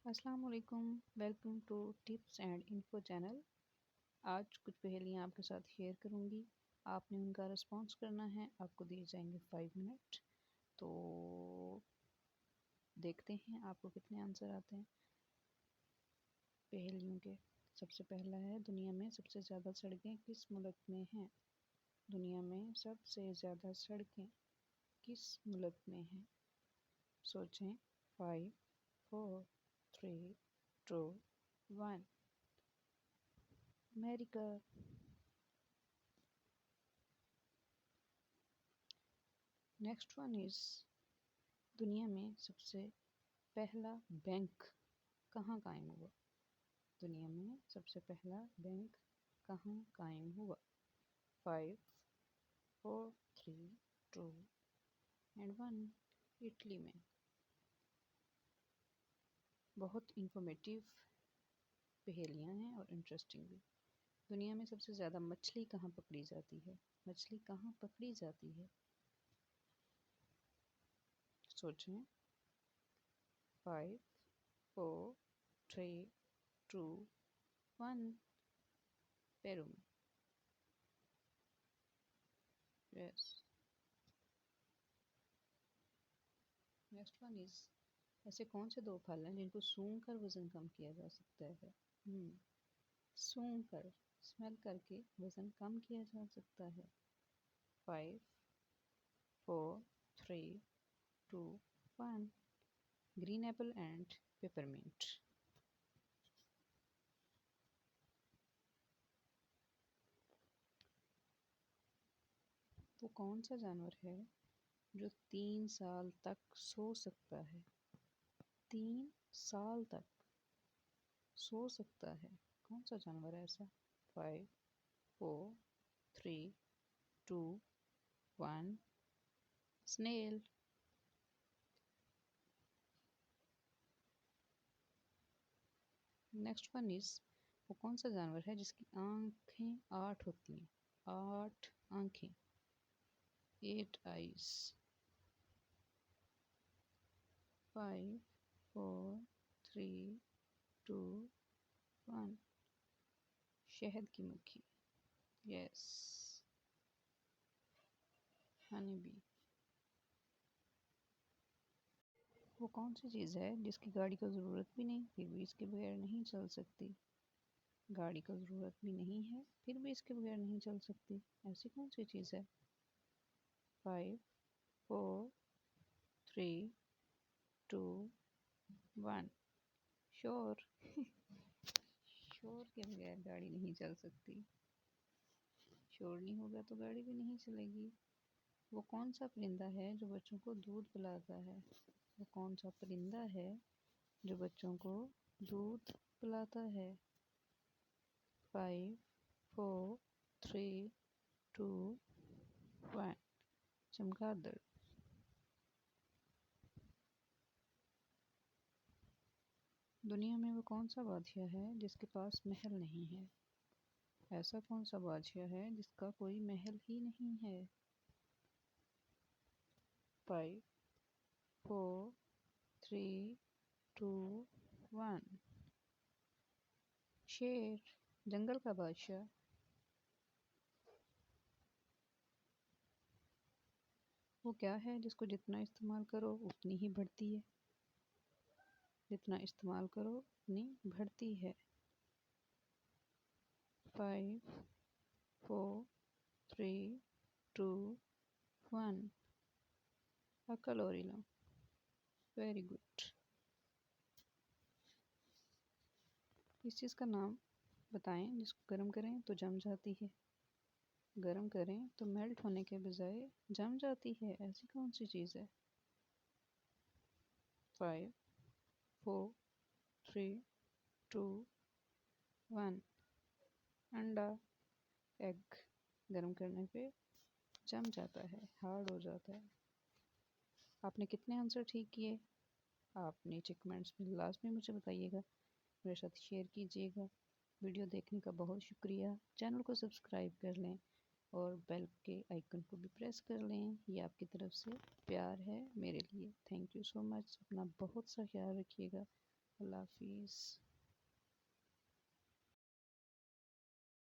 अस्सलाम वालेकुम। Welcome to tips and info channel. आज कुछ पहेलियाँ आपके साथ शेयर करूँगी। आपने उनका रिस्पॉन्स करना है। आपको दिए जाएंगे 5 मिनट। तो देखते हैं आपको कितने आंसर आते हैं पहेलियों के। सबसे पहला है, दुनिया में सबसे ज़्यादा सड़कें किस मुल्क में हैं? दुनिया में सबसे ज़्यादा सड़कें किस मुल्क में हैं? सोचें। 5, 4, 3, 2, 1। अमेरिका। नेक्स्ट वन इज, दुनिया में सबसे पहला बैंक कहाँ कायम हुआ? दुनिया में सबसे पहला बैंक कहाँ कायम हुआ? 5, 4, 3, 2 एंड 1। इटली में। बहुत इंफॉर्मेटिव पहेलियाँ हैं और इंटरेस्टिंग भी। दुनिया में सबसे ज़्यादा मछली कहाँ पकड़ी जाती है? मछली कहाँ पकड़ी जाती है? सोचें। 5, 4, 3, 2, 1। पेरू में। यस। नेक्स्ट वन इज, ऐसे कौन से दो फल हैं जिनको सूंघ कर वजन कम किया जा सकता है? सूंघ कर, स्मेल करके वजन कम किया जा सकता है। 5, 4, 3, 2, 1। Green Apple and peppermint. वो कौन सा जानवर है जो 3 साल तक सो सकता है? 3 साल तक सो सकता है। कौन सा जानवर है ऐसा? 5, 4, 3, 2, 1। स्नेल। नेक्स्ट वन इज, वो कौन सा जानवर है जिसकी आंखें 8 होती हैं? 8 आंखें, 8 आइज। 5, 4, 3, 2, 1। शहद की मक्खी। यस। Honey bee. वो कौन सी चीज़ है जिसकी गाड़ी को ज़रूरत भी नहीं फिर भी इसके बगैर नहीं चल सकती? गाड़ी को ज़रूरत भी नहीं है फिर भी इसके बगैर नहीं चल सकती। ऐसी कौन सी चीज़ है? 5, 4, 3, 2, 1। शोर। शोर के बगैर गाड़ी नहीं चल सकती। शोर नहीं होगा तो गाड़ी भी नहीं चलेगी। वो कौन सा परिंदा है जो बच्चों को दूध पिलाता है? वो कौन सा परिंदा है जो बच्चों को दूध पिलाता है? 5, 4, 3, 2, 1। चमगादड़। दुनिया में वो कौन सा बादशाह है जिसके पास महल नहीं है? ऐसा कौन सा बादशाह है जिसका कोई महल ही नहीं है? 5, 4, 3, 2, 1। शेर, जंगल का बादशाह। वो क्या है जिसको जितना इस्तेमाल करो उतनी ही बढ़ती है? जितना इस्तेमाल करो उतनी बढ़ती है। 5, 4, 3, 2, 1। अकल और इल्म। Very good. इस चीज़ का नाम बताएं जिसको गर्म करें तो जम जाती है, गर्म करें तो मेल्ट होने के बजाय जम जाती है। ऐसी कौन सी चीज़ है? 5, 4, 3, 2, 1। अंडा, एग। गर्म करने पे जम जाता है, हार्ड हो जाता है। आपने कितने आंसर ठीक किए? आप नीचे कमेंट्स में लास्ट में मुझे बताइएगा। मेरे साथ शेयर कीजिएगा। वीडियो देखने का बहुत शुक्रिया। चैनल को सब्सक्राइब कर लें और बेल के आइकन को भी प्रेस कर लें। ये आपकी तरफ से प्यार है मेरे लिए। Thank you so much. अपना बहुत सा ख्याल रखिएगा। अल्लाह हाफिज़।